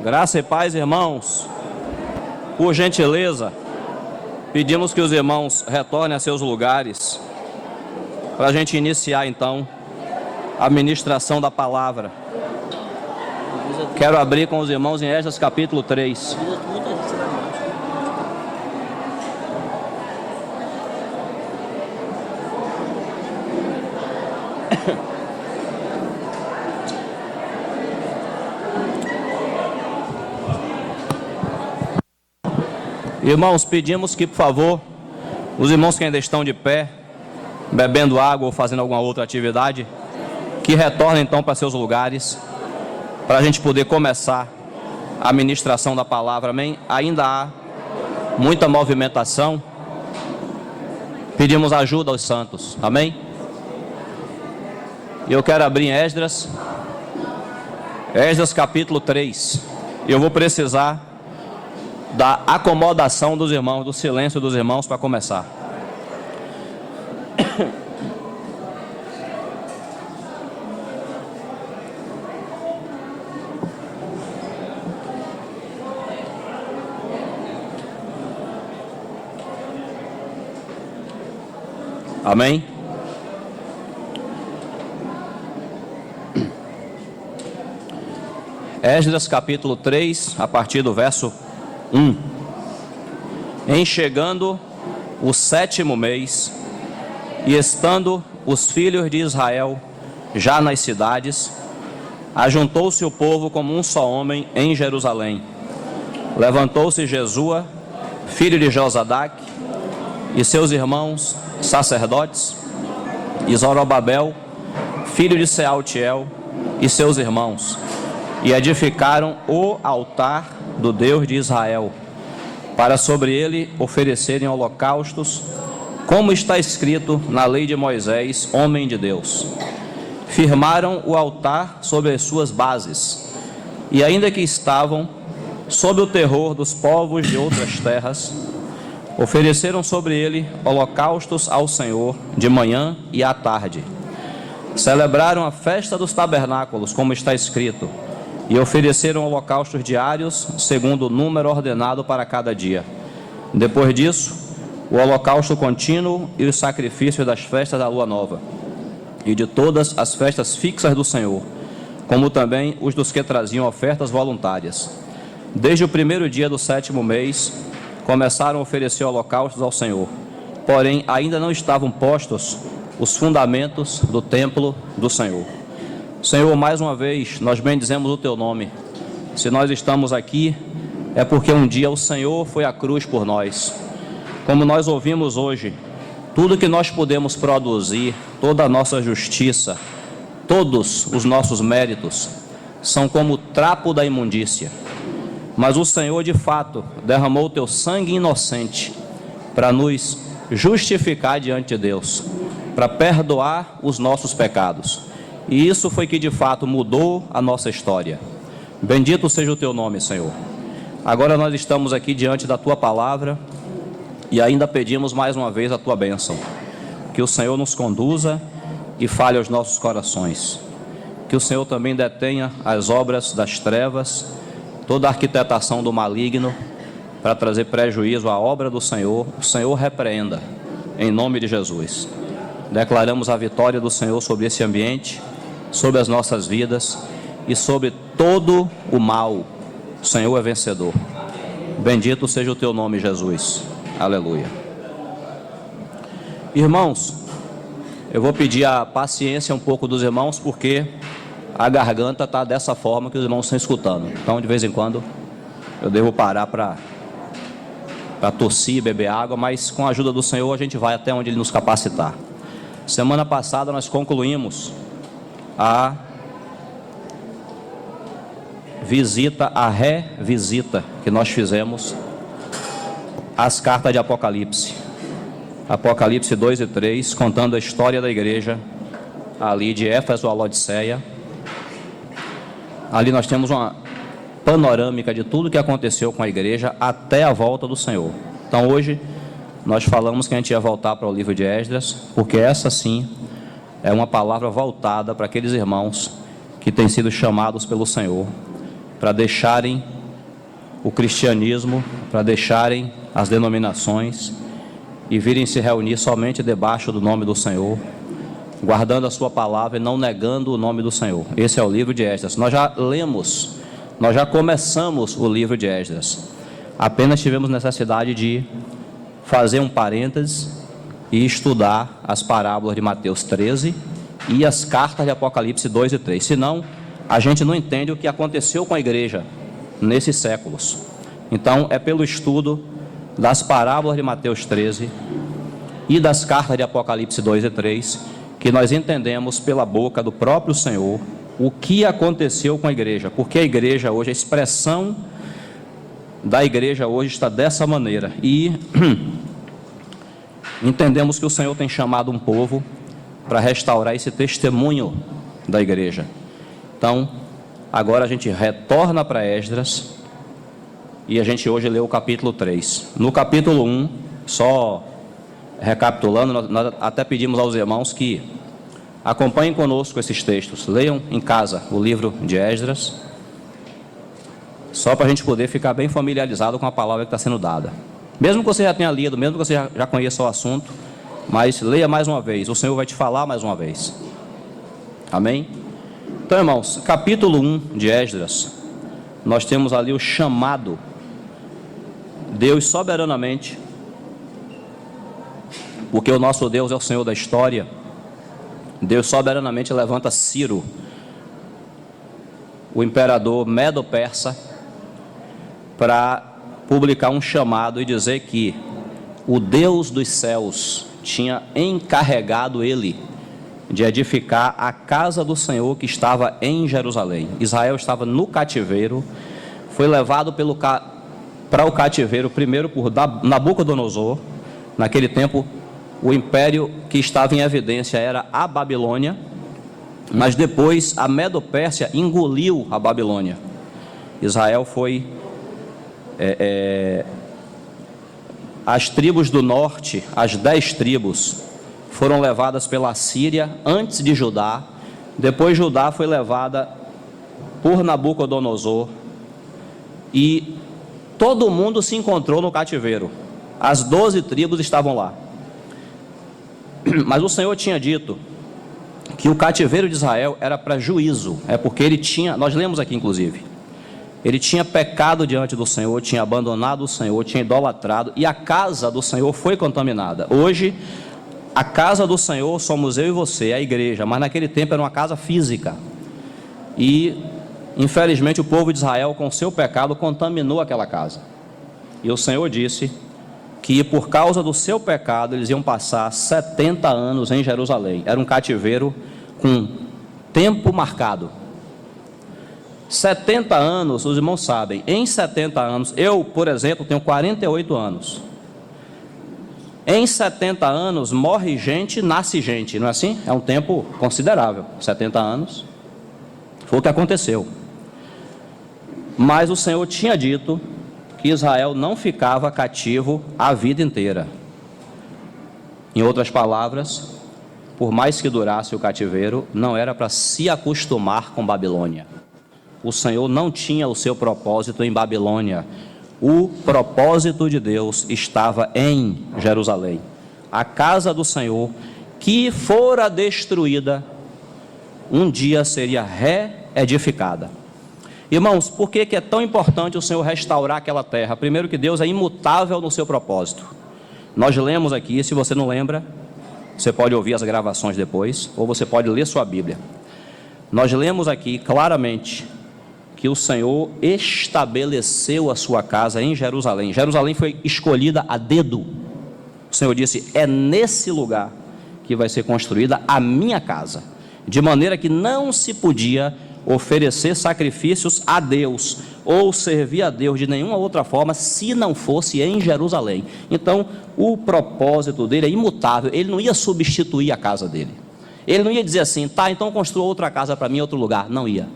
Graça e paz, irmãos. Por gentileza, pedimos que os irmãos retornem a seus lugares para a gente iniciar então a ministração da palavra. Quero abrir com os irmãos em Esdras capítulo 3. Irmãos, pedimos que, por favor, os irmãos que ainda estão de pé, bebendo água ou fazendo alguma outra atividade, que retornem então para seus lugares, para a gente poder começar a ministração da palavra, amém? Ainda há muita movimentação, pedimos ajuda aos santos, amém? E eu quero abrir em Esdras capítulo 3, e eu vou precisar da acomodação dos irmãos, do silêncio dos irmãos para começar. Amém? Esdras capítulo 3, a partir do verso 1. Em chegando o 7º mês, e estando os filhos de Israel já nas cidades, ajuntou-se o povo como um só homem em Jerusalém. Levantou-se Jesua, filho de Josadaque, e seus irmãos sacerdotes, e Zorobabel, filho de Sealtiel, e seus irmãos, e edificaram o altar do Deus de Israel, para sobre ele oferecerem holocaustos, como está escrito na lei de Moisés, homem de Deus. Firmaram o altar sobre as suas bases, e ainda que estavam sob o terror dos povos de outras terras, ofereceram sobre ele holocaustos ao Senhor de manhã e à tarde. Celebraram a festa dos tabernáculos, como está escrito, e ofereceram holocaustos diários, segundo o número ordenado para cada dia. Depois disso, o holocausto contínuo e os sacrifícios das festas da lua nova, e de todas as festas fixas do Senhor, como também os dos que traziam ofertas voluntárias. Desde o primeiro dia do 7º mês, começaram a oferecer holocaustos ao Senhor, porém ainda não estavam postos os fundamentos do templo do Senhor. Senhor, mais uma vez, nós bendizemos o Teu nome. Se nós estamos aqui, é porque um dia o Senhor foi à cruz por nós. Como nós ouvimos hoje, tudo que nós podemos produzir, toda a nossa justiça, todos os nossos méritos, são como o trapo da imundícia. Mas o Senhor, de fato, derramou o Teu sangue inocente para nos justificar diante de Deus, para perdoar os nossos pecados. E isso foi que de fato mudou a nossa história. Bendito seja o Teu nome, Senhor. Agora nós estamos aqui diante da Tua palavra e ainda pedimos mais uma vez a Tua bênção. Que o Senhor nos conduza e fale aos nossos corações. Que o Senhor também detenha as obras das trevas, toda a arquitetação do maligno, para trazer prejuízo à obra do Senhor. O Senhor repreenda, em nome de Jesus. Declaramos a vitória do Senhor sobre esse ambiente, sobre as nossas vidas e sobre todo o mal. O Senhor é vencedor. Bendito seja o Teu nome, Jesus. Aleluia. Irmãos, eu vou pedir a paciência um pouco dos irmãos, porque a garganta está dessa forma que os irmãos estão escutando. Então, de vez em quando, eu devo parar para tossir, beber água, mas com a ajuda do Senhor a gente vai até onde Ele nos capacitar. Semana passada nós concluímos a visita, a revisita que nós fizemos às cartas de Apocalipse. Apocalipse 2 e 3, contando a história da igreja ali de Éfeso a Laodiceia. Ali nós temos uma panorâmica de tudo que aconteceu com a igreja até a volta do Senhor. Então hoje nós falamos que a gente ia voltar para o livro de Esdras, porque essa sim é uma palavra voltada para aqueles irmãos que têm sido chamados pelo Senhor para deixarem o cristianismo, para deixarem as denominações e virem se reunir somente debaixo do nome do Senhor, guardando a sua palavra e não negando o nome do Senhor. Esse é o livro de Esdras. Nós já lemos, nós já começamos o livro de Esdras. Apenas tivemos necessidade de fazer um parênteses e estudar as parábolas de Mateus 13 e as cartas de Apocalipse 2 e 3. Senão, a gente não entende o que aconteceu com a igreja nesses séculos. Então, é pelo estudo das parábolas de Mateus 13 e das cartas de Apocalipse 2 e 3 que nós entendemos pela boca do próprio Senhor o que aconteceu com a igreja, porque a igreja hoje, a expressão da igreja hoje está dessa maneira, e entendemos que o Senhor tem chamado um povo para restaurar esse testemunho da igreja. Então, agora a gente retorna para Esdras, e a gente hoje lê o capítulo 3. No capítulo 1, só recapitulando, nós até pedimos aos irmãos que acompanhem conosco esses textos, leiam em casa o livro de Esdras, só para a gente poder ficar bem familiarizado com a palavra que está sendo dada. Mesmo que você já tenha lido, mesmo que você já conheça o assunto, mas leia mais uma vez, o Senhor vai te falar mais uma vez. Amém? Então, irmãos, capítulo 1 de Esdras, nós temos ali o chamado. Deus soberanamente, porque o nosso Deus é o Senhor da história, Deus soberanamente levanta Ciro, o imperador medo-persa, para publicar um chamado e dizer que o Deus dos céus tinha encarregado ele de edificar a casa do Senhor que estava em Jerusalém. Israel estava no cativeiro, foi levado para o cativeiro primeiro por Nabucodonosor. Naquele tempo, o império que estava em evidência era a Babilônia, mas depois a Medo-Pérsia engoliu a Babilônia. Israel foi... as tribos do norte, as 10 tribos, foram levadas pela Síria antes de Judá. Depois Judá foi levada por Nabucodonosor, e todo mundo se encontrou no cativeiro. As 12 tribos estavam lá. Mas o Senhor tinha dito que o cativeiro de Israel era para juízo. É porque ele tinha, nós lemos aqui inclusive, ele tinha pecado diante do Senhor, tinha abandonado o Senhor, tinha idolatrado, e a casa do Senhor foi contaminada. Hoje, a casa do Senhor somos eu e você, a igreja, mas naquele tempo era uma casa física. E, infelizmente, o povo de Israel, com seu pecado, contaminou aquela casa. E o Senhor disse que, por causa do seu pecado, eles iam passar 70 anos em Jerusalém. Era um cativeiro com tempo marcado. 70 anos, os irmãos sabem, em 70 anos, eu, por exemplo, tenho 48 anos. Em 70 anos, morre gente, nasce gente, não é assim? É um tempo considerável, 70 anos, foi o que aconteceu. Mas o Senhor tinha dito que Israel não ficava cativo a vida inteira. Em outras palavras, por mais que durasse o cativeiro, não era para se acostumar com Babilônia. O Senhor não tinha o seu propósito em Babilônia. O propósito de Deus estava em Jerusalém. A casa do Senhor, que fora destruída, um dia seria reedificada. Irmãos, por que é tão importante o Senhor restaurar aquela terra? Primeiro, que Deus é imutável no seu propósito. Nós lemos aqui, se você não lembra, você pode ouvir as gravações depois, ou você pode ler sua Bíblia. Nós lemos aqui claramente que o Senhor estabeleceu a sua casa em Jerusalém. Jerusalém foi escolhida a dedo. O Senhor disse: é nesse lugar que vai ser construída a minha casa, de maneira que não se podia oferecer sacrifícios a Deus ou servir a Deus de nenhuma outra forma se não fosse em Jerusalém. Então, o propósito dele é imutável. Ele não ia substituir a casa dele. Ele não ia dizer assim: tá, então construa outra casa para mim em outro lugar. Não ia.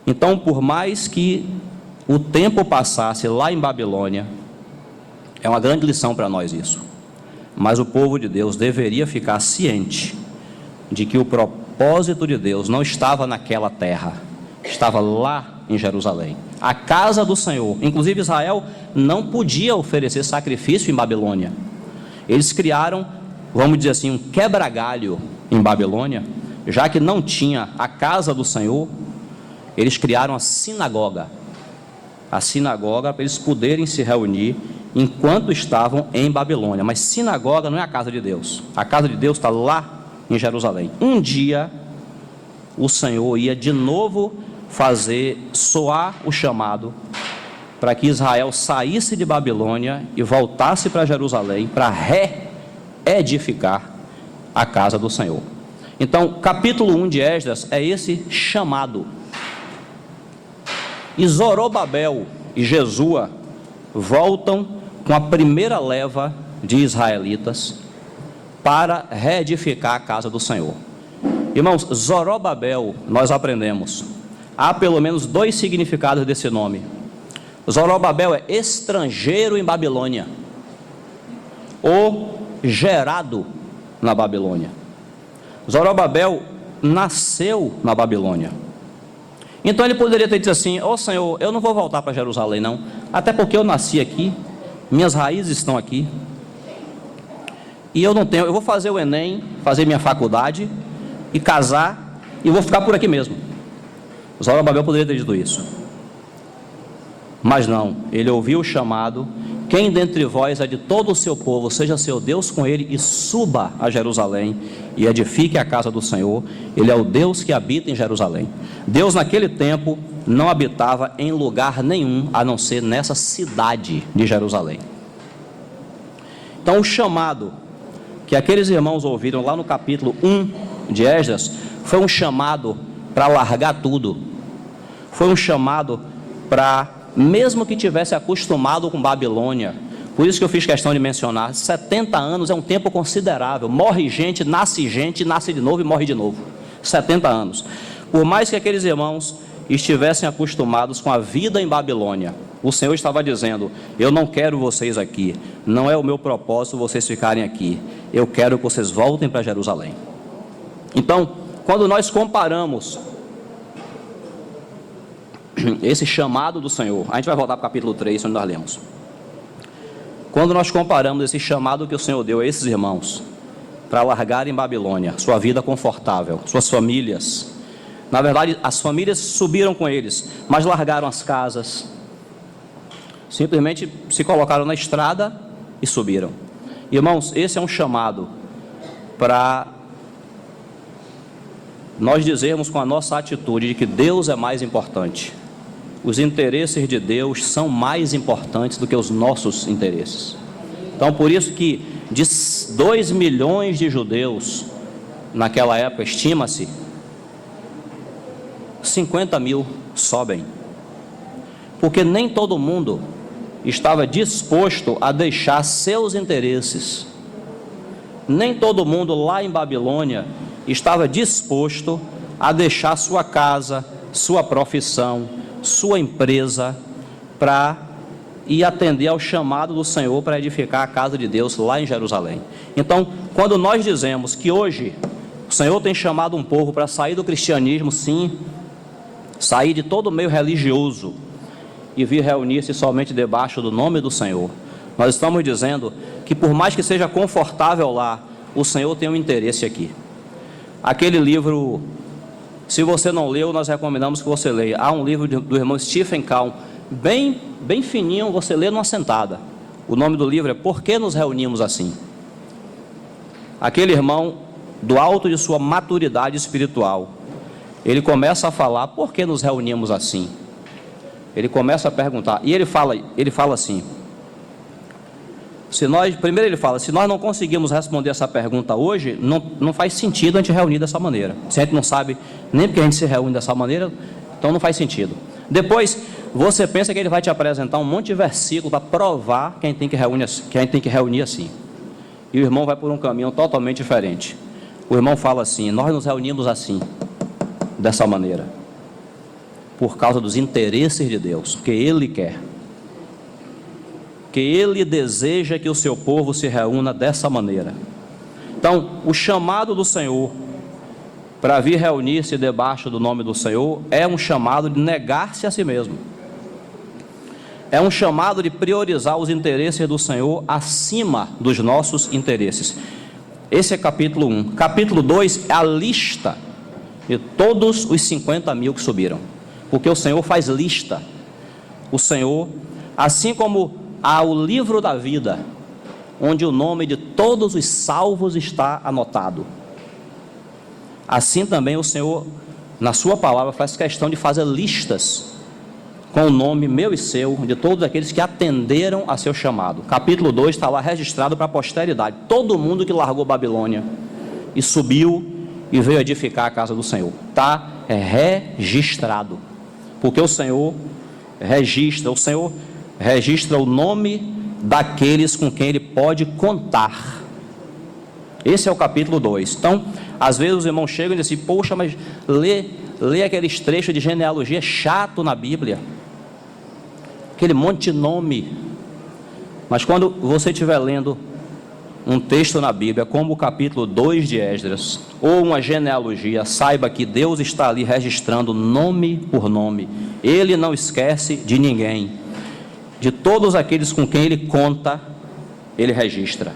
Então, por mais que o tempo passasse lá em Babilônia, é uma grande lição para nós isso, mas o povo de Deus deveria ficar ciente de que o propósito de Deus não estava naquela terra, estava lá em Jerusalém. a casa do Senhor. Inclusive Israel não podia oferecer sacrifício em Babilônia. Eles criaram, vamos dizer assim, um quebra-galho em Babilônia, já que não tinha a casa do Senhor. Eles criaram a sinagoga para eles poderem se reunir enquanto estavam em Babilônia. Mas sinagoga não é a casa de Deus. A casa de Deus está lá em Jerusalém. Um dia o Senhor ia de novo fazer soar o chamado para que Israel saísse de Babilônia e voltasse para Jerusalém para reedificar a casa do Senhor. Então, capítulo 1 de Esdras é esse chamado. E Zorobabel e Jesua voltam com a primeira leva de israelitas para reedificar a casa do Senhor. Irmãos, Zorobabel, nós aprendemos, há pelo menos 2 significados desse nome. Zorobabel é estrangeiro em Babilônia, ou gerado na Babilônia. Zorobabel nasceu na Babilônia. Então ele poderia ter dito assim: ó Senhor, eu não vou voltar para Jerusalém não, até porque eu nasci aqui, minhas raízes estão aqui, e eu vou fazer o Enem, fazer minha faculdade, e casar, e vou ficar por aqui mesmo. Zorobabel poderia ter dito isso, mas não, ele ouviu o chamado: quem dentre vós é de todo o seu povo, seja seu Deus com ele, e suba a Jerusalém, e edifique a casa do Senhor. Ele é o Deus que habita em Jerusalém. Deus naquele tempo não habitava em lugar nenhum, a não ser nessa cidade de Jerusalém. Então o chamado que aqueles irmãos ouviram lá no capítulo 1 de Esdras, foi um chamado para largar tudo, foi um chamado para, mesmo que tivesse acostumado com Babilônia, por isso que eu fiz questão de mencionar, 70 anos é um tempo considerável, morre gente, nasce de novo e morre de novo, 70 anos, por mais que aqueles irmãos estivessem acostumados com a vida em Babilônia, o Senhor estava dizendo: eu não quero vocês aqui, não é o meu propósito vocês ficarem aqui, eu quero que vocês voltem para Jerusalém. Então, quando nós comparamos esse chamado do Senhor, a gente vai voltar para o capítulo 3, onde nós lemos. Quando nós comparamos esse chamado que o Senhor deu a esses irmãos, para largarem Babilônia, sua vida confortável, suas famílias, na verdade as famílias subiram com eles, mas largaram as casas, simplesmente se colocaram na estrada e subiram. Irmãos, esse é um chamado para nós dizermos com a nossa atitude de que Deus é mais importante. Os interesses de Deus são mais importantes do que os nossos interesses. Então, por isso que de 2 milhões de judeus, naquela época, estima-se, 50 mil sobem. Porque nem todo mundo estava disposto a deixar seus interesses. Nem todo mundo lá em Babilônia estava disposto a deixar sua casa, sua profissão, sua empresa, para ir atender ao chamado do Senhor para edificar a casa de Deus lá em Jerusalém. Então, quando nós dizemos que hoje o Senhor tem chamado um povo para sair do cristianismo, sim, sair de todo o meio religioso e vir reunir-se somente debaixo do nome do Senhor, nós estamos dizendo que, por mais que seja confortável lá, o Senhor tem um interesse aqui. Aquele livro, se você não leu, nós recomendamos que você leia. Há um livro do irmão Stephen Calm, bem fininho, você lê numa sentada. O nome do livro é Por que nos reunimos assim? Aquele irmão, do alto de sua maturidade espiritual, ele começa a falar: por que nos reunimos assim? Ele começa a perguntar, e ele fala assim: primeiro ele fala, se nós não conseguimos responder essa pergunta hoje, não faz sentido a gente reunir dessa maneira. Se a gente não sabe nem porque a gente se reúne dessa maneira, então não faz sentido. Depois, você pensa que ele vai te apresentar um monte de versículo para provar que a gente tem que reunir assim. E o irmão vai por um caminho totalmente diferente. O irmão fala assim: nós nos reunimos assim, dessa maneira, por causa dos interesses de Deus, que Ele quer. Que Ele deseja que o seu povo se reúna dessa maneira. Então, o chamado do Senhor para vir reunir-se debaixo do nome do Senhor é um chamado de negar-se a si mesmo. é um chamado de priorizar os interesses do Senhor acima dos nossos interesses. Esse é capítulo 1. Capítulo 2 é a lista de todos os 50 mil que subiram, porque o Senhor faz lista. O Senhor, assim como há o livro da vida, onde o nome de todos os salvos está anotado, assim também o Senhor, na sua palavra, faz questão de fazer listas com o nome meu e seu, de todos aqueles que atenderam a seu chamado. Capítulo 2 está lá registrado para a posteridade. Todo mundo que largou Babilônia e subiu e veio edificar a casa do Senhor. Está registrado. Porque o Senhor registra o nome daqueles com quem Ele pode contar. Esse é o capítulo 2. Então, às vezes os irmãos chegam e dizem assim, poxa, mas lê aqueles trechos de genealogia chato na Bíblia. Aquele monte de nome. Mas quando você estiver lendo um texto na Bíblia, como o capítulo 2 de Esdras, ou uma genealogia, saiba que Deus está ali registrando nome por nome. Ele não esquece de ninguém. De todos aqueles com quem Ele conta, Ele registra.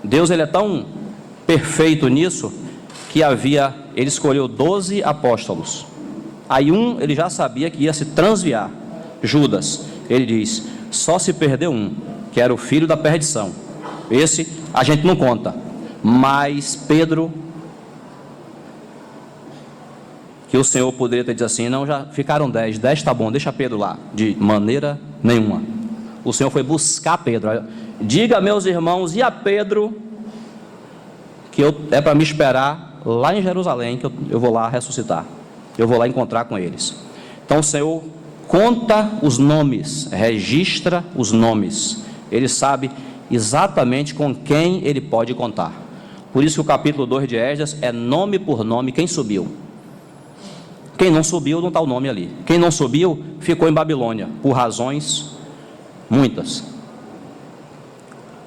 Deus, Ele é tão perfeito nisso, que Ele escolheu 12 apóstolos. Aí Ele já sabia que ia se transviar. Judas, Ele diz, só se perdeu um, que era o filho da perdição. Esse a gente não conta. Mas Pedro, que o Senhor poderia ter dito assim, não, já ficaram 10 está bom, deixa Pedro lá. De maneira nenhuma. O Senhor foi buscar Pedro. Diga a meus irmãos e a Pedro que é para me esperar lá em Jerusalém, que eu vou lá ressuscitar. Eu vou lá encontrar com eles. Então o Senhor conta os nomes, registra os nomes. Ele sabe exatamente com quem Ele pode contar. Por isso que o capítulo 2 de Esdras é nome por nome, quem subiu. Quem não subiu, não está o nome ali. Quem não subiu, ficou em Babilônia, por razões muitas.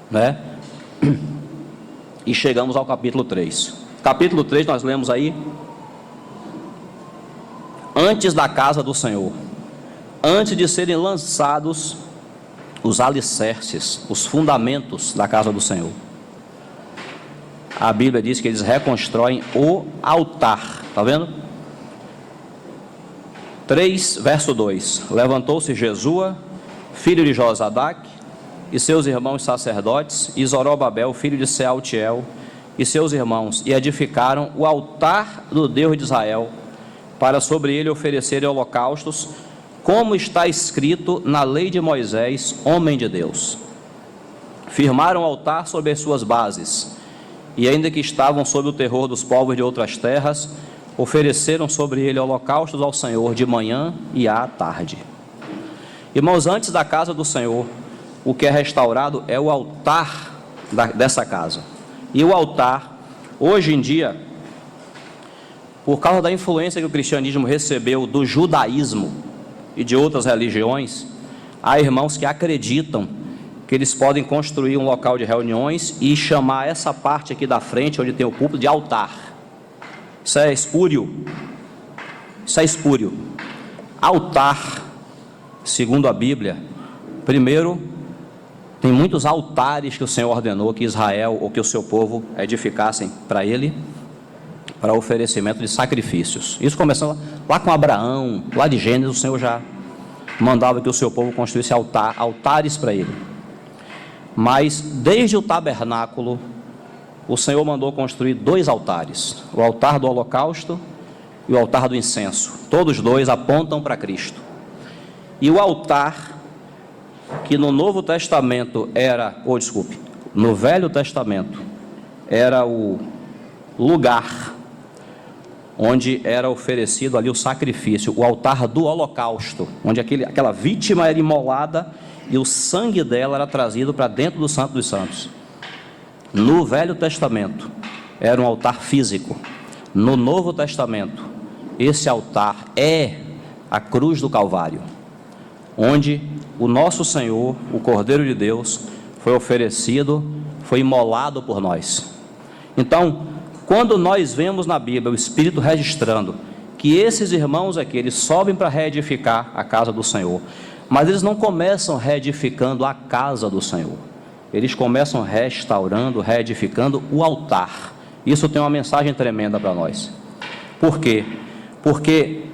Né? E chegamos ao capítulo 3. Capítulo 3 nós lemos aí, antes da casa do Senhor, antes de serem lançados os alicerces, os fundamentos da casa do Senhor. A Bíblia diz que eles reconstroem o altar, está vendo? 3, verso 2, levantou-se Jesua, filho de Josadaque, e seus irmãos sacerdotes, e Zorobabel, filho de Sealtiel, e seus irmãos, e edificaram o altar do Deus de Israel, para sobre ele oferecerem holocaustos, como está escrito na lei de Moisés, homem de Deus. Firmaram o altar sobre as suas bases, e ainda que estavam sob o terror dos povos de outras terras, ofereceram sobre ele holocaustos ao Senhor de manhã e à tarde. Irmãos, antes da casa do Senhor, o que é restaurado é o altar dessa casa. E o altar, hoje em dia, por causa da influência que o cristianismo recebeu do judaísmo e de outras religiões, há irmãos que acreditam que eles podem construir um local de reuniões e chamar essa parte aqui da frente, onde tem o púlpito, de altar. Isso é espúrio. Isso é espúrio. Altar, segundo a Bíblia, primeiro, tem muitos altares que o Senhor ordenou que Israel ou que o seu povo edificassem para Ele, para oferecimento de sacrifícios. Isso começando lá com Abraão, lá de Gênesis, o Senhor já mandava que o seu povo construísse altares para Ele. Mas desde o tabernáculo, o Senhor mandou construir 2 altares, o altar do holocausto e o altar do incenso. Todos 2 apontam para Cristo. E o altar, que no Novo Testamento no Velho Testamento, era o lugar onde era oferecido ali o sacrifício, o altar do holocausto, onde aquela vítima era imolada e o sangue dela era trazido para dentro do Santo dos Santos. No Velho Testamento era um altar físico. No Novo Testamento, esse altar é a cruz do Calvário, onde o nosso Senhor, o Cordeiro de Deus, foi oferecido, foi imolado por nós. Então, quando nós vemos na Bíblia o Espírito registrando que esses irmãos aqui, eles sobem para reedificar a casa do Senhor, Mas eles não começam reedificando a casa do Senhor. Eles começam restaurando, reedificando o altar. Isso tem uma mensagem tremenda para nós. Por quê? Porque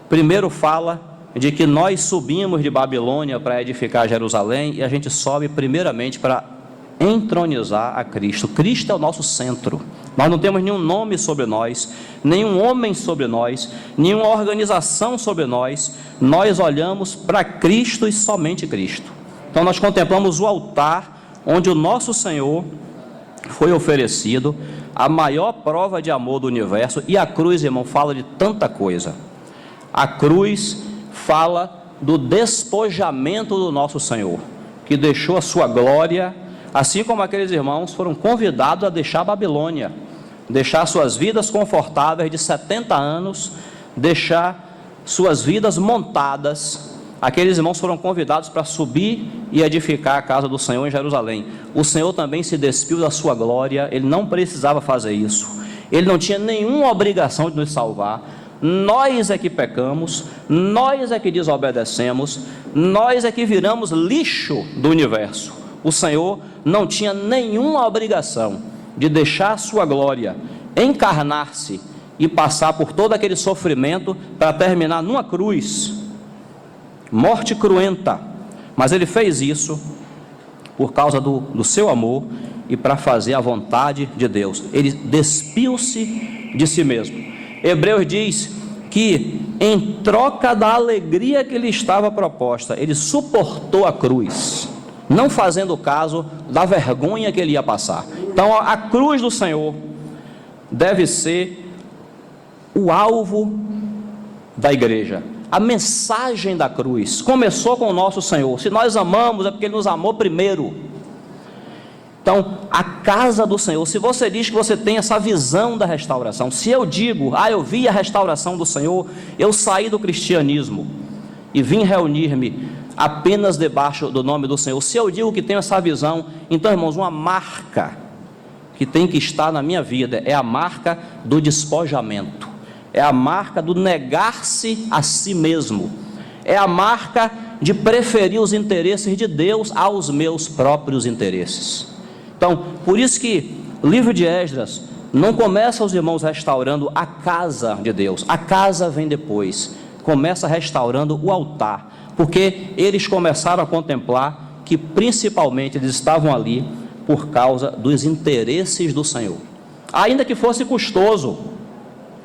primeiro fala de que nós subimos de Babilônia para edificar Jerusalém, e a gente sobe primeiramente para entronizar a Cristo. Cristo é o nosso centro. Nós não temos nenhum nome sobre nós, nenhum homem sobre nós, nenhuma organização sobre nós. Nós olhamos para Cristo e somente Cristo. Então nós contemplamos o altar onde o nosso Senhor foi oferecido, a maior prova de amor do universo. E a cruz, irmão, fala de tanta coisa. A cruz fala do despojamento do nosso Senhor, que deixou a sua glória, assim como aqueles irmãos foram convidados a deixar a Babilônia, deixar suas vidas confortáveis de 70 anos, deixar suas vidas montadas. Aqueles irmãos foram convidados para subir e edificar a casa do Senhor em Jerusalém. O Senhor também se despiu da sua glória, Ele não precisava fazer isso, Ele não tinha nenhuma obrigação de nos salvar. Nós é que pecamos, nós é que desobedecemos, nós é que viramos lixo do universo. O Senhor não tinha nenhuma obrigação de deixar a sua glória, encarnar-se e passar por todo aquele sofrimento para terminar numa cruz, morte cruenta. Mas Ele fez isso por causa do seu amor e para fazer a vontade de Deus. Ele despiu-se de si mesmo. Hebreus diz que em troca da alegria que lhe estava proposta, Ele suportou a cruz, não fazendo caso da vergonha que Ele ia passar. Então a cruz do Senhor deve ser o alvo da igreja. A mensagem da cruz começou com o nosso Senhor. Se nós amamos, é porque Ele nos amou primeiro. Então, a casa do Senhor, se você diz que você tem essa visão da restauração, se eu digo, eu vi a restauração do Senhor, eu saí do cristianismo e vim reunir-me apenas debaixo do nome do Senhor, se eu digo que tenho essa visão, então, irmãos, uma marca que tem que estar na minha vida é a marca do despojamento, é a marca do negar-se a si mesmo, é a marca de preferir os interesses de Deus aos meus próprios interesses. Então, por isso que o livro de Esdras não começa os irmãos restaurando a casa de Deus, a casa vem depois, começa restaurando o altar, porque eles começaram a contemplar que principalmente eles estavam ali por causa dos interesses do Senhor, ainda que fosse custoso,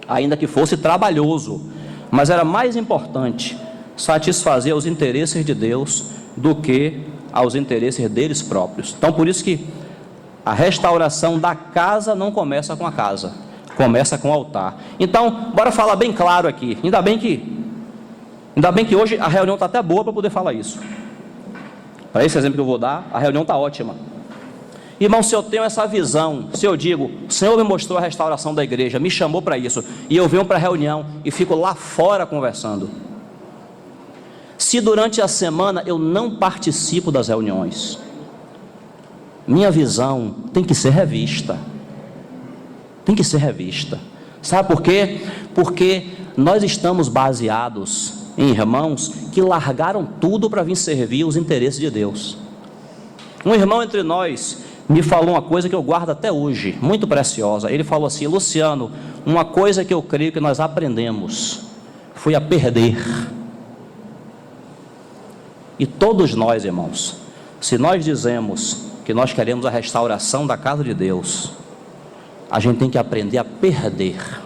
ainda que fosse trabalhoso, mas era mais importante satisfazer os interesses de Deus do que aos interesses deles próprios. Então, por isso que a restauração da casa não começa com a casa, começa com o altar. Então, bora falar bem claro aqui. Ainda bem que hoje a reunião está até boa para poder falar isso. Para esse exemplo que eu vou dar, a reunião está ótima. Irmão, se eu tenho essa visão, se eu digo, o Senhor me mostrou a restauração da igreja, me chamou para isso, e eu venho para a reunião e fico lá fora conversando. Se durante a semana eu não participo das reuniões, minha visão tem que ser revista. Tem que ser revista. Sabe por quê? Porque nós estamos baseados em irmãos que largaram tudo para vir servir os interesses de Deus. Um irmão entre nós me falou uma coisa que eu guardo até hoje, muito preciosa. Ele falou assim: Luciano, uma coisa que eu creio que nós aprendemos foi a perder. E todos nós, irmãos, se nós dizemos que nós queremos a restauração da casa de Deus, a gente tem que aprender a perder,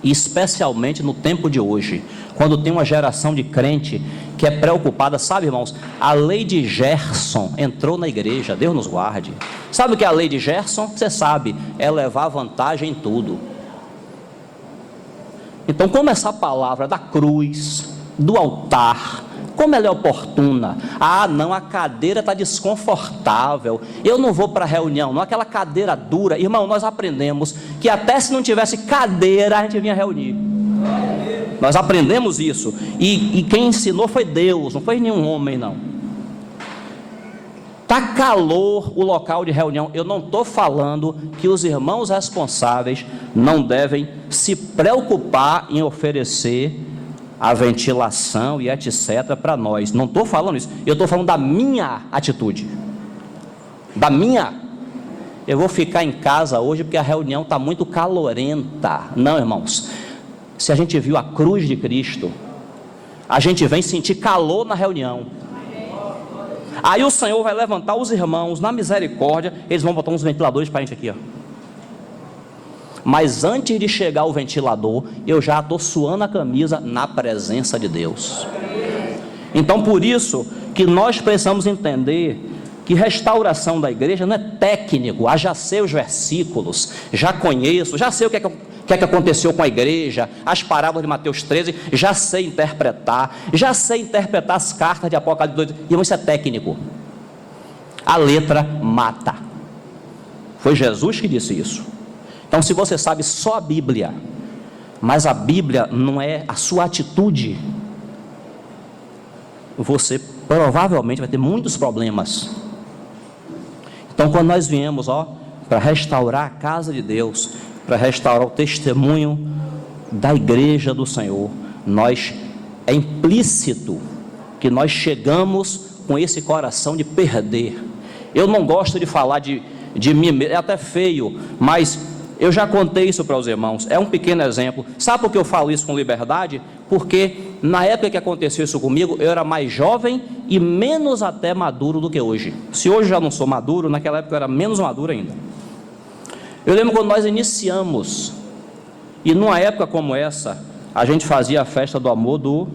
e especialmente no tempo de hoje, quando tem uma geração de crente que é preocupada. Sabe, irmãos, a lei de Gerson entrou na igreja, Deus nos guarde. Sabe o que é a lei de Gerson? Você sabe, é levar vantagem em tudo. Então, como essa palavra da cruz, do altar, como ela é oportuna. Não, a cadeira está desconfortável, eu não vou para a reunião, não, aquela cadeira dura. Irmão, nós aprendemos que até se não tivesse cadeira, a gente vinha reunir. Nós aprendemos isso, e quem ensinou foi Deus, não foi nenhum homem, não. Está calor o local de reunião. Eu não estou falando que os irmãos responsáveis não devem se preocupar em oferecer a ventilação e etc. para nós. Não estou falando isso, eu estou falando da minha atitude. Da minha. Eu vou ficar em casa hoje porque a reunião está muito calorenta. Não, irmãos. Se a gente viu a cruz de Cristo, a gente vem sentir calor na reunião. Aí o Senhor vai levantar os irmãos na misericórdia, eles vão botar uns ventiladores para a gente aqui, ó. Mas antes de chegar o ventilador, eu já estou suando a camisa na presença de Deus. Então por isso que nós precisamos entender que restauração da igreja não é técnico. Já sei os versículos, já conheço, já sei o que é que aconteceu com a igreja, as parábolas de Mateus 13, já sei interpretar as cartas de Apocalipse 2. Irmão, isso é técnico. A letra mata. Foi Jesus que disse isso. Então, se você sabe só a Bíblia, mas a Bíblia não é a sua atitude, você provavelmente vai ter muitos problemas. Então, quando nós viemos, para restaurar a casa de Deus, para restaurar o testemunho da igreja do Senhor, é implícito que nós chegamos com esse coração de perder. Eu não gosto de falar de mim mesmo, é até feio, mas eu já contei isso para os irmãos, é um pequeno exemplo. Sabe por que eu falo isso com liberdade? Porque na época que aconteceu isso comigo, eu era mais jovem e menos até maduro do que hoje. Se hoje já não sou maduro, naquela época eu era menos maduro ainda. Eu lembro quando nós iniciamos, e numa época como essa, a gente fazia a festa do amor do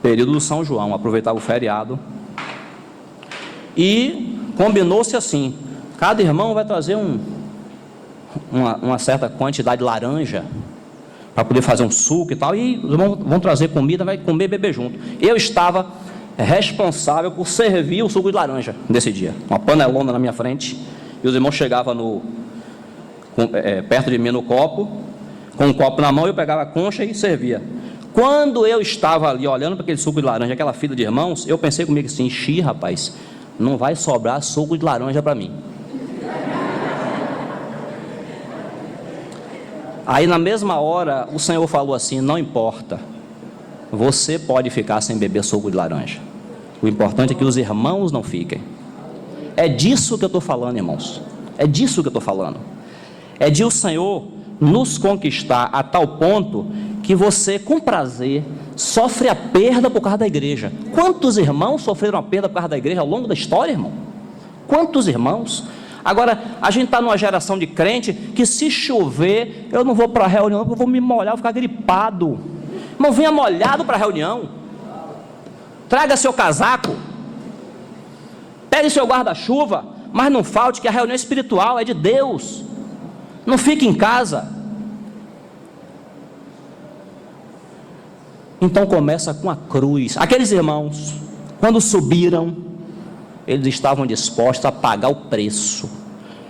período do São João, aproveitava o feriado, e combinou-se assim, cada irmão vai trazer uma certa quantidade de laranja, para poder fazer um suco e tal, e os irmãos vão trazer comida, vai comer e beber junto. Eu estava responsável por servir o suco de laranja nesse dia, uma panelona na minha frente, e os irmãos chegavam perto de mim no copo, com um copo na mão, eu pegava a concha e servia. Quando eu estava ali olhando para aquele suco de laranja, aquela fila de irmãos, eu pensei comigo assim, rapaz, não vai sobrar suco de laranja para mim. Aí na mesma hora o Senhor falou assim, não importa, você pode ficar sem beber suco de laranja, o importante é que os irmãos não fiquem. É disso que eu estou falando, irmãos, é disso que eu estou falando, é de o Senhor nos conquistar a tal ponto que você com prazer sofre a perda por causa da igreja. Quantos irmãos sofreram a perda por causa da igreja ao longo da história, irmão? Quantos irmãos? Agora, a gente está numa geração de crente que se chover, eu não vou para a reunião, porque eu vou me molhar, vou ficar gripado. Irmão, venha molhado para a reunião. Traga seu casaco. Pegue seu guarda-chuva, mas não falte que a reunião espiritual é de Deus. Não fique em casa. Então começa com a cruz. Aqueles irmãos, quando subiram, eles estavam dispostos a pagar o preço.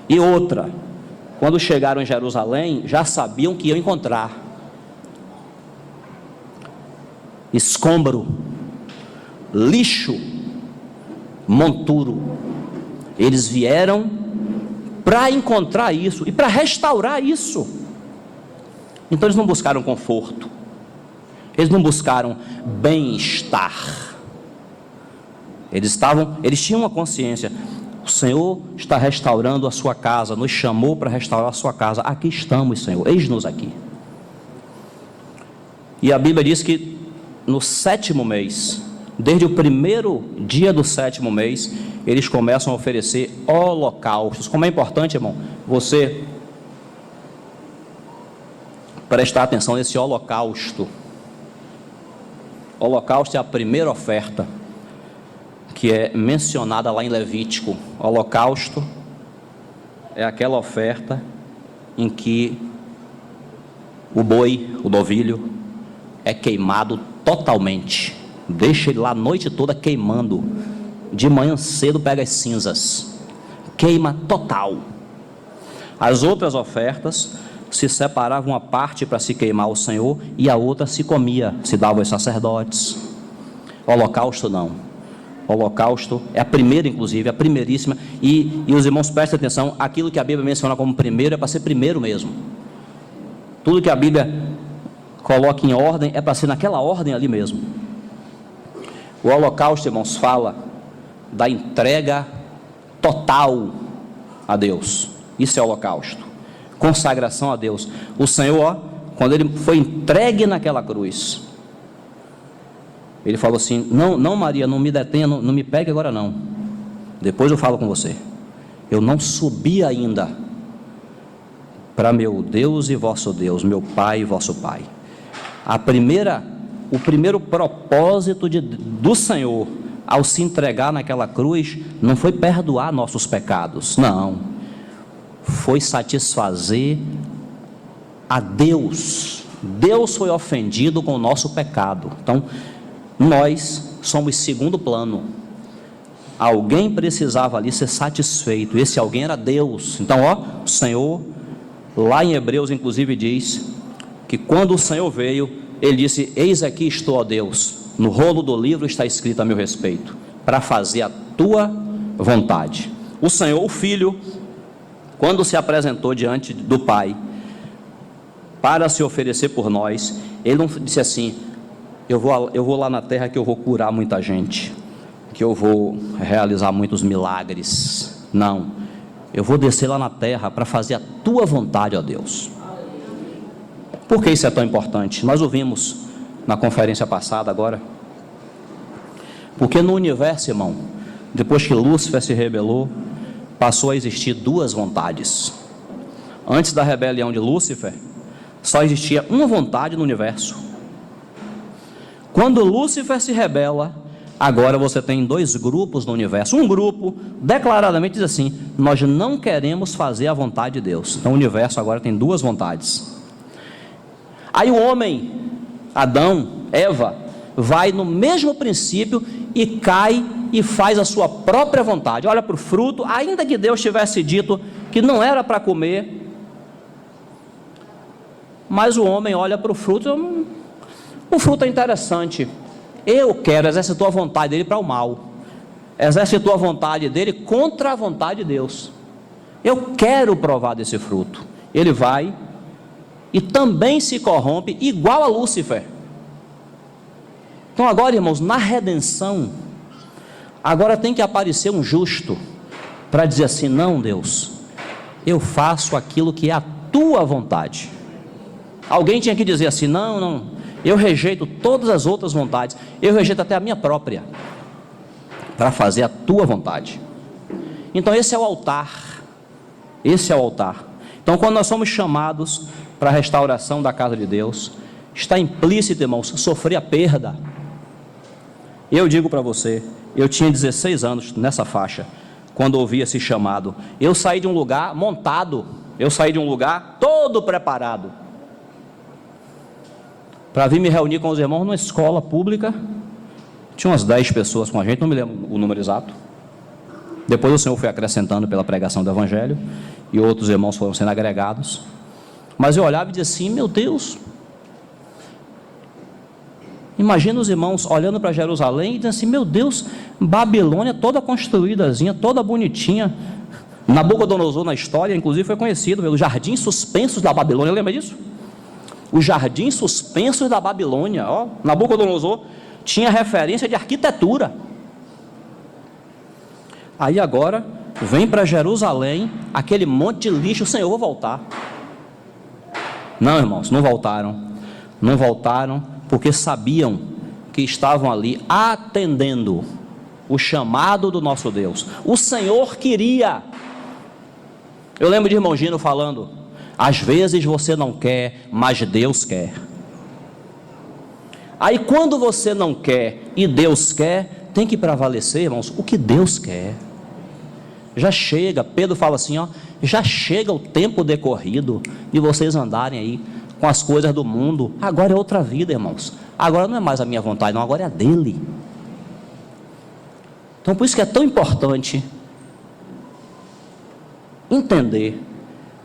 E outra, quando chegaram em Jerusalém, já sabiam que iam encontrar escombro, lixo, monturo. Eles vieram para encontrar isso e para restaurar isso. Então eles não buscaram conforto, eles não buscaram bem-estar. Eles tinham uma consciência, o Senhor está restaurando a sua casa, nos chamou para restaurar a sua casa, aqui estamos, Senhor, eis-nos aqui. E a Bíblia diz que no 7º mês, desde o primeiro dia do 7º mês, eles começam a oferecer holocaustos. Como é importante, irmão, você prestar atenção nesse holocausto. Holocausto é a primeira oferta que é mencionada lá em Levítico. Holocausto é aquela oferta em que o boi, o novilho, é queimado totalmente. Deixa ele lá a noite toda queimando. De manhã cedo pega as cinzas. Queima total. As outras ofertas se separava uma parte para se queimar ao Senhor e a outra se comia, se dava aos sacerdotes. Holocausto não. Holocausto é a primeira, inclusive, a primeiríssima, e os irmãos prestem atenção, aquilo que a Bíblia menciona como primeiro é para ser primeiro mesmo. Tudo que a Bíblia coloque em ordem, é para ser naquela ordem ali mesmo. O holocausto, irmãos, fala da entrega total a Deus. Isso é holocausto, consagração a Deus. O Senhor, ó, quando ele foi entregue naquela cruz, ele falou assim: não Maria, não me detenha, não me pegue agora não, depois eu falo com você. Eu não subi ainda para meu Deus e vosso Deus, meu Pai e vosso Pai. O primeiro propósito do Senhor ao se entregar naquela cruz não foi perdoar nossos pecados, não, foi satisfazer a Deus. Deus foi ofendido com o nosso pecado. Então nós somos segundo plano. Alguém precisava ali ser satisfeito, esse alguém era Deus. Então, ó, o Senhor, lá em Hebreus inclusive diz que quando o Senhor veio, ele disse: eis aqui estou, ó Deus, no rolo do livro está escrito a meu respeito, para fazer a tua vontade. O Senhor, o Filho, quando se apresentou diante do Pai para se oferecer por nós, ele não disse assim: eu vou lá na terra que eu vou curar muita gente, que eu vou realizar muitos milagres. Não, eu vou descer lá na terra para fazer a tua vontade, ó Deus. Por que isso é tão importante? Nós ouvimos na conferência passada agora, porque no universo, irmão, depois que Lúcifer se rebelou, passou a existir duas vontades. Antes da rebelião de Lúcifer, só existia uma vontade no universo. Quando Lúcifer se rebela, agora você tem dois grupos no universo. Um grupo declaradamente diz assim: nós não queremos fazer a vontade de Deus. Então o universo agora tem duas vontades. Aí o homem, Adão, Eva, vai no mesmo princípio e cai e faz a sua própria vontade. Olha para o fruto, ainda que Deus tivesse dito que não era para comer, mas o homem olha para o fruto. O fruto é interessante, eu quero, exercitou a vontade dele para o mal, exercitou a vontade dele contra a vontade de Deus. Eu quero provar desse fruto. Ele vai e também se corrompe igual a Lúcifer. Então agora, irmãos, na redenção, agora tem que aparecer um justo para dizer assim: não, Deus, eu faço aquilo que é a tua vontade. Alguém tinha que dizer assim: não, eu rejeito todas as outras vontades, eu rejeito até a minha própria, para fazer a tua vontade. Então esse é o altar, Então quando nós somos chamados para a restauração da casa de Deus, está implícito, irmãos, sofrer a perda. Eu digo para você, eu tinha 16 anos nessa faixa, quando ouvi esse chamado. Eu saí de um lugar montado, eu saí de um lugar todo preparado, para vir me reunir com os irmãos numa escola pública. Tinha umas 10 pessoas com a gente, não me lembro o número exato. Depois o Senhor foi acrescentando pela pregação do Evangelho, e outros irmãos foram sendo agregados. Mas eu olhava e dizia assim: meu Deus, imagina os irmãos olhando para Jerusalém e dizendo assim: meu Deus, Babilônia toda construídazinha, toda bonitinha. Nabucodonosor na história, inclusive, foi conhecido pelos jardins suspensos da Babilônia. Lembra disso? Os jardins suspensos da Babilônia. Ó, Nabucodonosor tinha referência de arquitetura. Aí agora vem para Jerusalém aquele monte de lixo. Senhor, eu vou voltar. Não, irmãos, não voltaram porque sabiam que estavam ali atendendo o chamado do nosso Deus. O Senhor queria. Eu lembro de irmão Gino falando: às vezes você não quer, mas Deus quer. Aí quando você não quer e Deus quer, tem que prevalecer, irmãos, o que Deus quer. Já chega, Pedro fala assim, ó, já chega o tempo decorrido de vocês andarem aí com as coisas do mundo. Agora é outra vida, irmãos. Agora não é mais a minha vontade, não, agora é a dele. Então por isso que é tão importante entender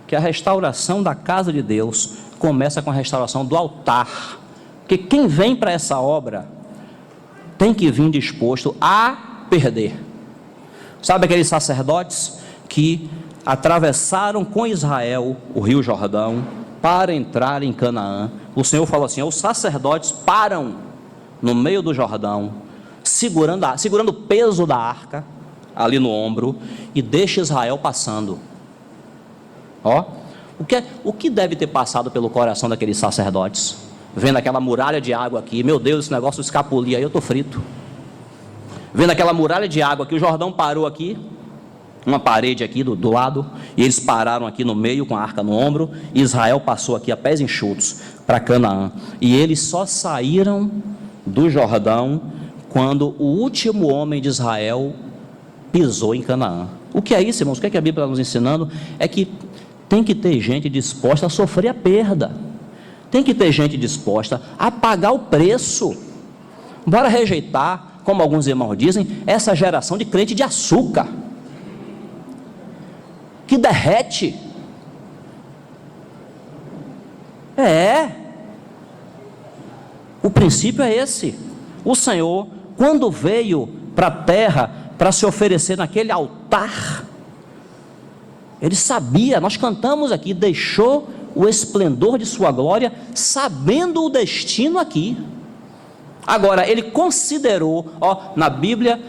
que a restauração da casa de Deus começa com a restauração do altar. Porque quem vem para essa obra tem que vir disposto a perder. Sabe aqueles sacerdotes que atravessaram com Israel o rio Jordão para entrar em Canaã? o Senhor falou assim: os sacerdotes param no meio do Jordão, segurando o peso da arca ali no ombro, e deixa Israel passando. Ó, o que deve ter passado pelo coração daqueles sacerdotes, vendo aquela muralha de água aqui? Meu Deus, esse negócio escapulia aí, eu estou frito. Vendo aquela muralha de água aqui, o Jordão parou aqui, uma parede aqui do lado, e eles pararam aqui no meio com a arca no ombro, e Israel passou aqui a pés enxutos para Canaã, e eles só saíram do Jordão quando o último homem de Israel pisou em Canaã. O que é isso, irmãos? O que é que a Bíblia está nos ensinando? É que tem que ter gente disposta a sofrer a perda, tem que ter gente disposta a pagar o preço. Bora rejeitar, como alguns irmãos dizem, essa geração de crente de açúcar, que derrete. O princípio é esse. O Senhor, quando veio para a terra para se oferecer naquele altar, Ele sabia, nós cantamos aqui, deixou o esplendor de sua glória, sabendo o destino aqui. Agora, Ele considerou, na Bíblia,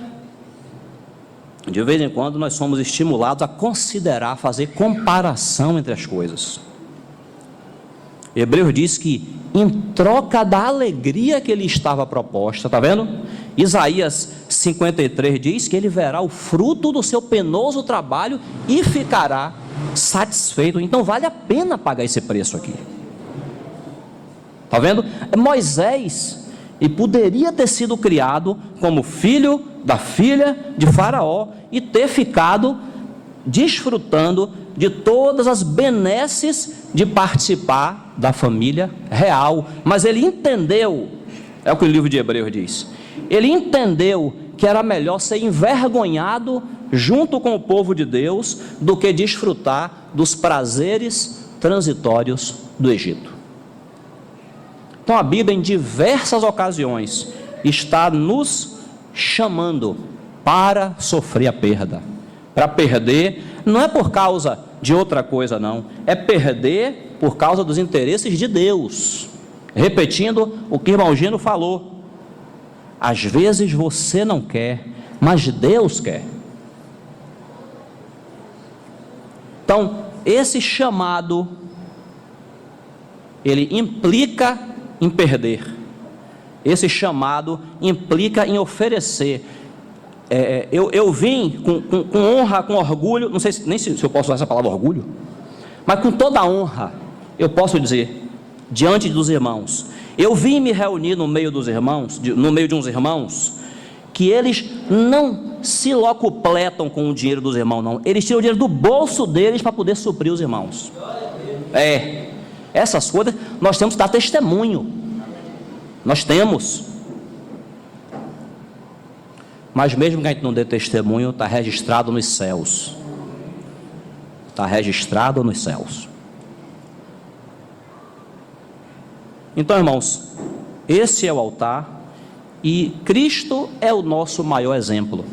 de vez em quando nós somos estimulados a considerar, fazer comparação entre as coisas. Hebreus diz que em troca da alegria que lhe estava proposta, está vendo? Isaías 53 diz que ele verá o fruto do seu penoso trabalho e ficará satisfeito. Então vale a pena pagar esse preço aqui. Está vendo? Moisés, e poderia ter sido criado como filho da filha de Faraó e ter ficado desfrutando de todas as benesses de participar da família real, mas ele entendeu, é o que o livro de Hebreus diz, ele entendeu que era melhor ser envergonhado junto com o povo de Deus do que desfrutar dos prazeres transitórios do Egito. Então a Bíblia, em diversas ocasiões, está nos chamando para sofrer a perda. Para perder, não é por causa de outra coisa, não. É perder por causa dos interesses de Deus. Repetindo o que o irmão Gino falou. Às vezes você não quer, mas Deus quer. Então, esse chamado, ele implica em perder. Esse chamado implica em oferecer. Eu vim com honra, com orgulho, não sei nem se eu posso usar essa palavra orgulho, mas com toda a honra, eu posso dizer, diante dos irmãos, eu vim me reunir no meio dos irmãos, no meio de uns irmãos, que eles não se locupletam com o dinheiro dos irmãos, não, eles tiram o dinheiro do bolso deles para poder suprir os irmãos. Essas coisas nós temos que dar testemunho, nós temos. Mas mesmo que a gente não dê testemunho, está registrado nos céus. Está registrado nos céus. Então, irmãos, esse é o altar, e Cristo é o nosso maior exemplo.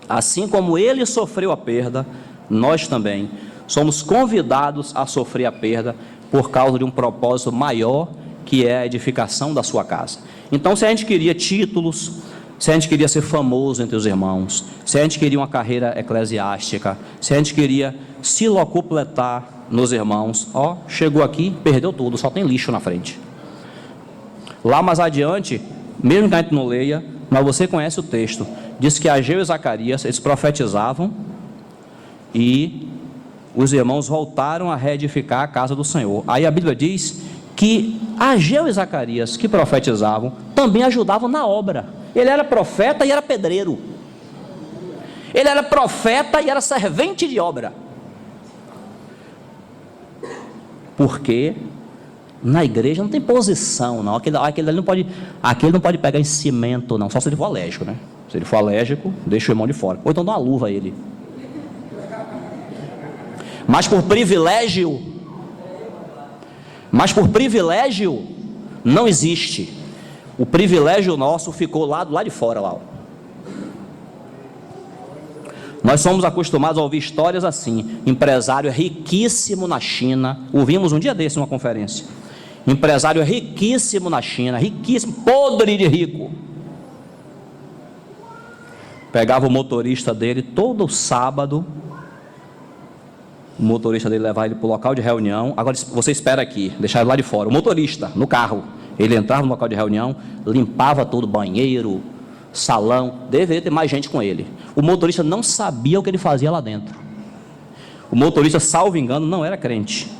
Assim como Ele sofreu a perda, nós também somos convidados a sofrer a perda por causa de um propósito maior, que é a edificação da sua casa. Então, se a gente queria títulos, se a gente queria ser famoso entre os irmãos, se a gente queria uma carreira eclesiástica, se a gente queria se locupletar nos irmãos, chegou aqui, perdeu tudo, só tem lixo na frente. Lá mais adiante, mesmo que a gente não leia, mas você conhece o texto, diz que Ageu e Zacarias, eles profetizavam, e os irmãos voltaram a reedificar a casa do Senhor. Aí a Bíblia diz que Ageu e Zacarias, que profetizavam, também ajudavam na obra. Ele era profeta e era pedreiro. Ele era profeta e era servente de obra. Porque na igreja não tem posição, não. Aquele não pode pegar em cimento, não. Só se ele for alérgico, né? Se ele for alérgico, deixa o irmão de fora. Ou então dá uma luva a ele. Mas por privilégio, não existe. O privilégio nosso ficou lá de fora, lá. Nós somos acostumados a ouvir histórias assim. Empresário riquíssimo na China. Ouvimos um dia desse numa conferência. empresário riquíssimo na China, riquíssimo, podre de rico. Pegava o motorista dele todo sábado, o motorista dele levava ele para o local de reunião. Agora você espera aqui, deixar ele lá de fora. O motorista, no carro, ele entrava no local de reunião, limpava todo, banheiro, salão, deveria ter mais gente com ele. O motorista não sabia o que ele fazia lá dentro. O motorista, salvo engano, não era crente.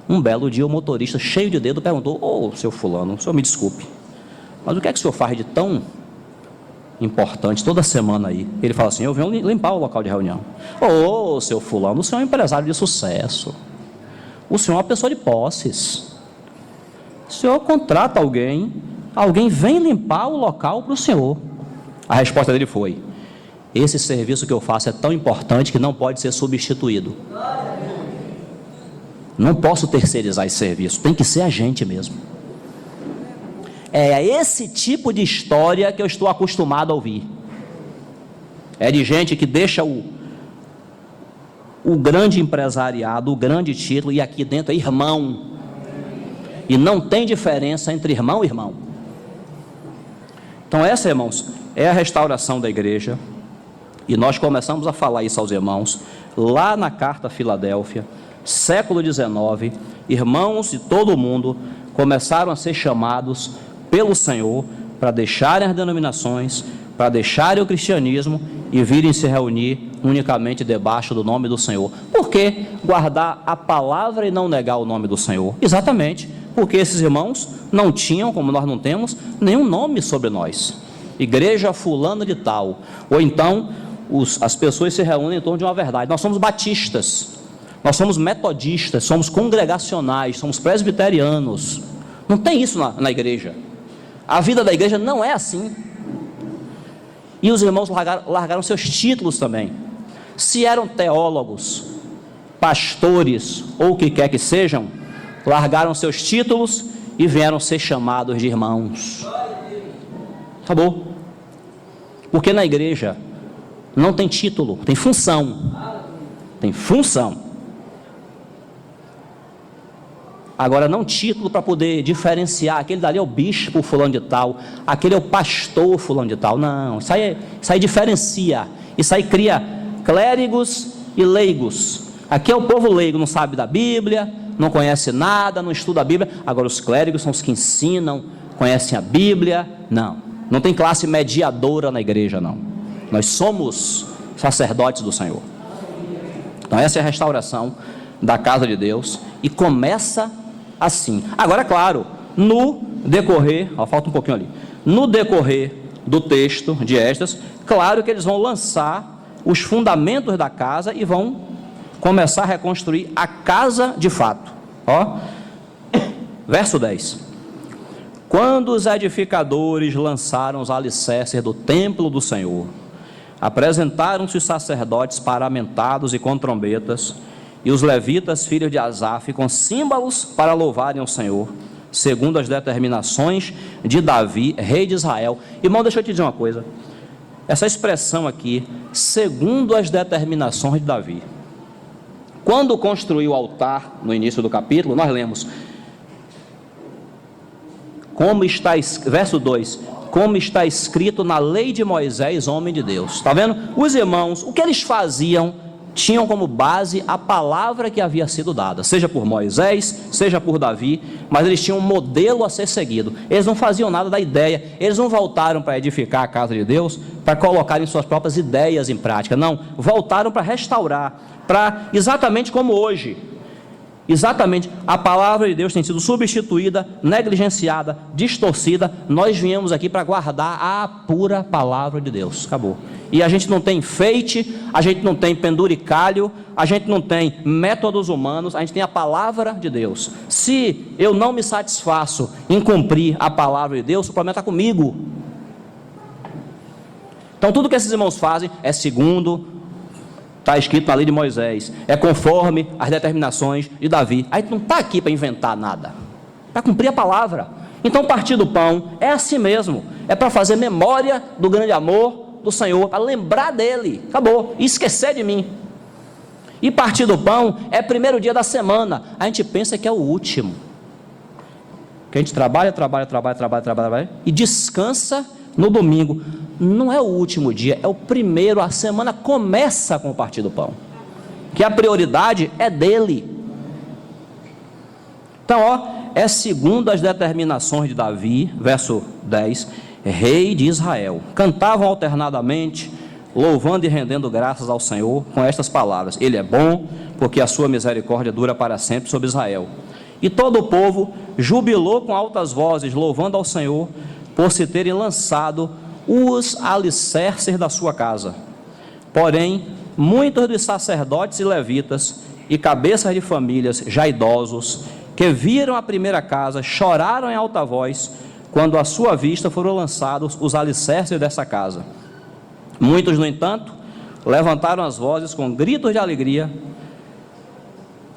Um belo dia o motorista, cheio de dedo, perguntou: ô, seu fulano, o senhor me desculpe, mas o que é que o senhor faz de tão importante toda semana aí? Ele fala assim: eu venho limpar o local de reunião. Ô, seu fulano, o senhor é um empresário de sucesso, o senhor é uma pessoa de posses, o senhor contrata alguém vem limpar o local para o senhor. A resposta dele foi: esse serviço que eu faço é tão importante que não pode ser substituído. Não posso terceirizar esse serviço, tem que ser a gente mesmo. É esse tipo de história que eu estou acostumado a ouvir. É de gente que deixa o grande empresariado, o grande título, e aqui dentro é irmão. E não tem diferença entre irmão e irmão. Então essa, irmãos, é a restauração da igreja. E nós começamos a falar isso aos irmãos lá na carta a Filadélfia, século XIX. Irmãos de todo o mundo começaram a ser chamados pelo Senhor para deixarem as denominações, para deixarem o cristianismo e virem se reunir unicamente debaixo do nome do Senhor. Por que guardar a palavra e não negar o nome do Senhor? Exatamente porque esses irmãos não tinham, como nós não temos, nenhum nome sobre nós. Igreja fulana de tal. Ou então as pessoas se reúnem em torno de uma verdade. Nós somos batistas, nós somos metodistas, somos congregacionais, somos presbiterianos. Não tem isso na igreja. A vida da igreja não é assim. E os irmãos largaram seus títulos também. Se eram teólogos, pastores ou o que quer que sejam, largaram seus títulos e vieram ser chamados de irmãos. Acabou. Porque na igreja não tem título, tem função. Tem função. Agora, não título para poder diferenciar, aquele dali é o bispo fulano de tal, aquele é o pastor fulano de tal. Não, isso aí diferencia, isso aí cria clérigos e leigos. Aqui é o povo leigo, não sabe da Bíblia, não conhece nada, não estuda a Bíblia. Agora os clérigos são os que ensinam, conhecem a Bíblia. Não tem classe mediadora na igreja, não. Nós somos sacerdotes do Senhor. Então essa é a restauração da casa de Deus, e começa assim. Agora, claro, no decorrer, falta um pouquinho ali, no decorrer do texto de Esdras, claro que eles vão lançar os fundamentos da casa e vão começar a reconstruir a casa de fato. Verso 10: quando os edificadores lançaram os alicerces do templo do Senhor, apresentaram-se os sacerdotes paramentados e com trombetas, e os levitas, filhos de Asaf, com símbolos para louvarem ao Senhor, segundo as determinações de Davi, rei de Israel. Irmão, deixa eu te dizer uma coisa. Essa expressão aqui, segundo as determinações de Davi. Quando construiu o altar, no início do capítulo, nós lemos, verso 2, como está escrito na lei de Moisés, homem de Deus. Está vendo? Os irmãos, o que eles faziam, tinham como base a palavra que havia sido dada, seja por Moisés, seja por Davi, mas eles tinham um modelo a ser seguido. Eles não faziam nada da ideia, eles não voltaram para edificar a casa de Deus, para colocarem suas próprias ideias em prática, não, voltaram para restaurar, para exatamente como hoje. Exatamente, a palavra de Deus tem sido substituída, negligenciada, distorcida. Nós viemos aqui para guardar a pura palavra de Deus. Acabou. E a gente não tem enfeite, a gente não tem penduricalho, a gente não tem métodos humanos, a gente tem a palavra de Deus. Se eu não me satisfaço em cumprir a palavra de Deus, o problema está comigo. Então tudo que esses irmãos fazem é segundo, está escrito na lei de Moisés, é conforme as determinações de Davi. Aí não está aqui para inventar nada, para cumprir a palavra. Então partir do pão é assim mesmo, é para fazer memória do grande amor do Senhor, para lembrar dele, acabou, e esquecer de mim. E partir do pão é primeiro dia da semana. A gente pensa que é o último. Que a gente trabalha e descansa no domingo. Não é o último dia, é o primeiro. A semana começa com o partir do pão. Que a prioridade é dele. Então, é segundo as determinações de Davi, verso 10, rei de Israel. Cantavam alternadamente, louvando e rendendo graças ao Senhor com estas palavras: Ele é bom, porque a sua misericórdia dura para sempre sobre Israel. E todo o povo jubilou com altas vozes, louvando ao Senhor por se terem lançado os alicerces da sua casa. Porém, muitos dos sacerdotes e levitas e cabeças de famílias já idosos, que viram a primeira casa, choraram em alta voz, quando à sua vista foram lançados os alicerces dessa casa. Muitos, no entanto, levantaram as vozes com gritos de alegria,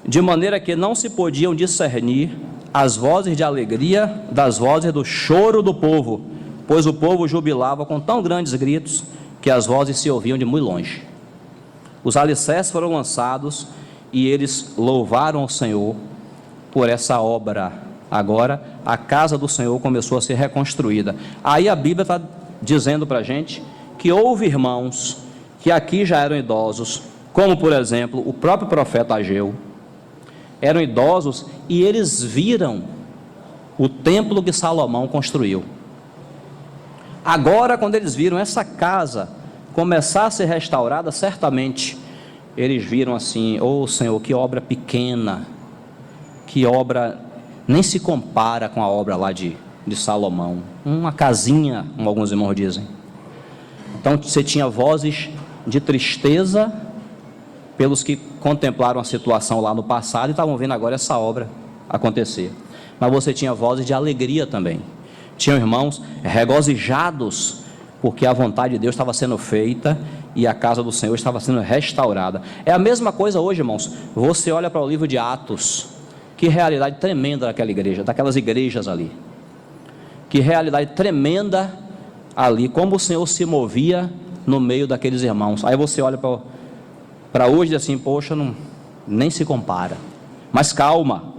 de maneira que não se podiam discernir as vozes de alegria das vozes do choro do povo, pois o povo jubilava com tão grandes gritos que as vozes se ouviam de muito longe. Os alicerces foram lançados e eles louvaram ao Senhor por essa obra. Agora a casa do Senhor começou a ser reconstruída. Aí a Bíblia está dizendo para a gente que houve irmãos que aqui já eram idosos, como por exemplo o próprio profeta Ageu. Eram idosos e eles viram o templo que Salomão construiu. Agora, quando eles viram essa casa começar a ser restaurada, certamente eles viram assim: oh Senhor, que obra pequena, que obra nem se compara com a obra lá de Salomão, uma casinha, como alguns irmãos dizem. Então você tinha vozes de tristeza pelos que contemplaram a situação lá no passado e estavam vendo agora essa obra acontecer, mas você tinha vozes de alegria também. Tinham irmãos regozijados porque a vontade de Deus estava sendo feita e a casa do Senhor estava sendo restaurada. É a mesma coisa hoje, irmãos. Você olha para o livro de Atos, que realidade tremenda daquela igreja, daquelas igrejas ali, que realidade tremenda ali, como o Senhor se movia no meio daqueles irmãos. Aí você olha para hoje e diz assim: poxa, não, nem se compara. Mas calma,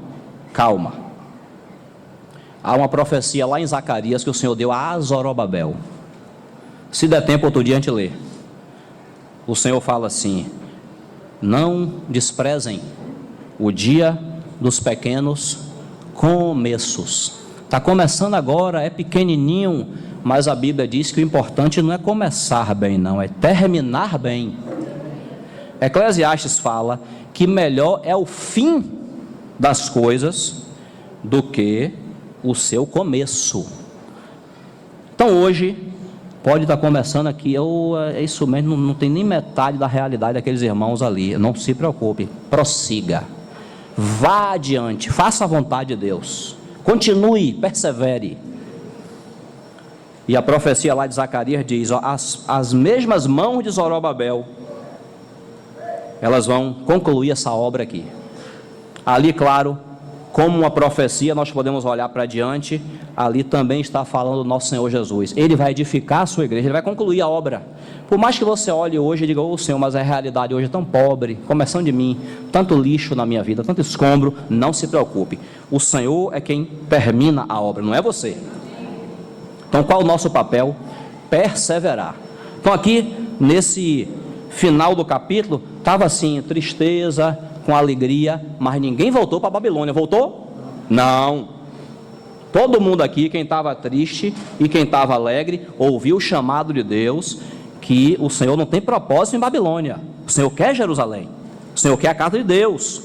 há uma profecia lá em Zacarias que o Senhor deu a Zorobabel. Se der tempo, outro dia a gente lê. O Senhor fala assim: não desprezem o dia dos pequenos começos. Está começando agora, é pequenininho, mas a Bíblia diz que o importante não é começar bem, não, é terminar bem. Eclesiastes fala que melhor é o fim das coisas do que o seu começo. Então hoje pode estar começando aqui, é isso mesmo, não tem nem metade da realidade daqueles irmãos ali. Não se preocupe, prossiga, vá adiante, faça a vontade de Deus, continue, persevere. E a profecia lá de Zacarias diz: as mesmas mãos de Zorobabel, elas vão concluir essa obra aqui. Ali, claro, como uma profecia, nós podemos olhar para diante. Ali também está falando do nosso Senhor Jesus. Ele vai edificar a sua igreja, ele vai concluir a obra. Por mais que você olhe hoje e diga: oh Senhor, mas a realidade hoje é tão pobre, começando de mim, tanto lixo na minha vida, tanto escombro. Não se preocupe, o Senhor é quem termina a obra, não é você. Então qual é o nosso papel? Perseverar. Então aqui, nesse final do capítulo, estava assim, tristeza com alegria, mas ninguém voltou para a Babilônia. Voltou? Não. Todo mundo aqui, quem estava triste e quem estava alegre, ouviu o chamado de Deus, que o Senhor não tem propósito em Babilônia. O Senhor quer Jerusalém, o Senhor quer a casa de Deus.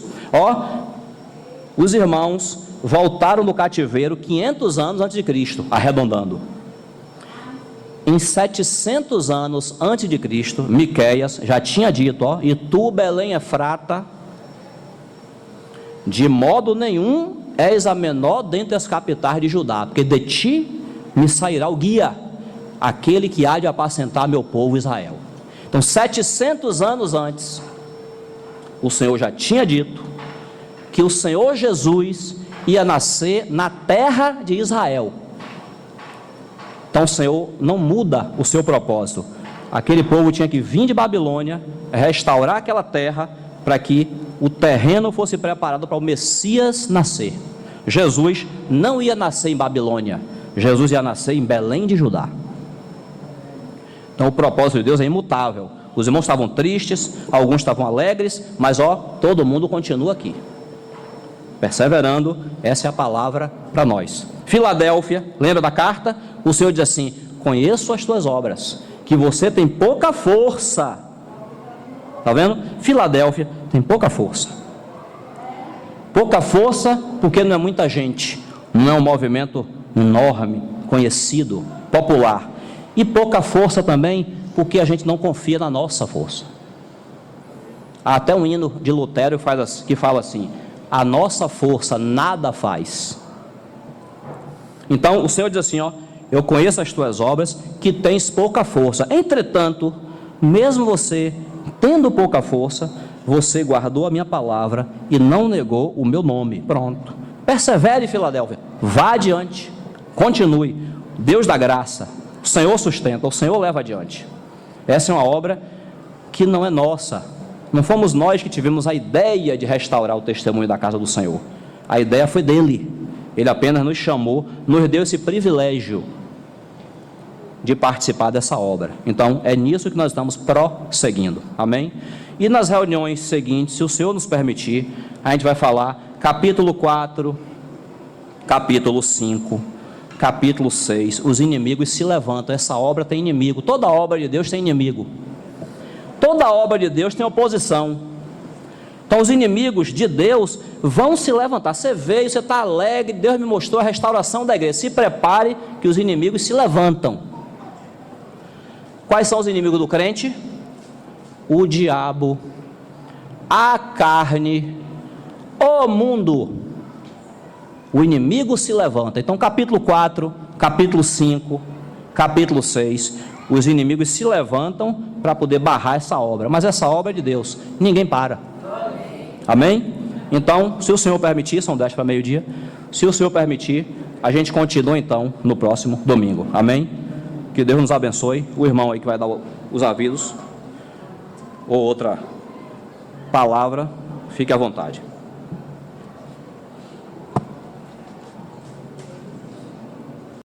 Os irmãos voltaram do cativeiro 500 anos antes de Cristo, arredondando. Em 700 anos antes de Cristo, Miqueias já tinha dito: e tu, Belém Efrata, de modo nenhum és a menor dentre as capitais de Judá, porque de ti me sairá o guia, aquele que há de apacentar meu povo Israel. Então 700 anos antes, o Senhor já tinha dito que o Senhor Jesus ia nascer na terra de Israel. Então o Senhor não muda o seu propósito. Aquele povo tinha que vir de Babilônia, restaurar aquela terra, para que o terreno fosse preparado para o Messias nascer. Jesus não ia nascer em Babilônia, Jesus ia nascer em Belém de Judá. Então o propósito de Deus é imutável. Os irmãos estavam tristes, alguns estavam alegres, mas todo mundo continua aqui, perseverando. Essa é a palavra para nós. Filadélfia, lembra da carta? O Senhor diz assim: conheço as tuas obras, que você tem pouca força. Está vendo? Filadélfia tem pouca força. Pouca força porque não é muita gente, não é um movimento enorme, conhecido, popular. E pouca força também porque a gente não confia na nossa força. Há até um hino de Lutero que fala assim: a nossa força nada faz. Então o Senhor diz assim: eu conheço as tuas obras, que tens pouca força. Entretanto, mesmo você tendo pouca força, você guardou a minha palavra e não negou o meu nome. Pronto. Persevere, Filadélfia. Vá adiante. Continue. Deus dá graça. O Senhor sustenta. O Senhor leva adiante. Essa é uma obra que não é nossa. Não fomos nós que tivemos a ideia de restaurar o testemunho da casa do Senhor. A ideia foi dele. Ele apenas nos chamou, nos deu esse privilégio de participar dessa obra. Então, é nisso que nós estamos prosseguindo. Amém? E nas reuniões seguintes, se o Senhor nos permitir, a gente vai falar capítulo 4, capítulo 5, capítulo 6. Os inimigos se levantam. Essa obra tem inimigo. Toda obra de Deus tem inimigo. Toda obra de Deus tem oposição. Então os inimigos de Deus vão se levantar. Você veio, você está alegre, Deus me mostrou a restauração da igreja. Se prepare que os inimigos se levantam. Quais são os inimigos do crente? O diabo, a carne, o mundo. O inimigo se levanta. Então capítulo 4, capítulo 5, capítulo 6, os inimigos se levantam para poder barrar essa obra. Mas essa obra é de Deus, ninguém para. Amém? Então, se o Senhor permitir, são 10 para meio-dia. Se o Senhor permitir, a gente continua então no próximo domingo. Amém? Que Deus nos abençoe. O irmão aí que vai dar os avisos ou outra palavra, fique à vontade.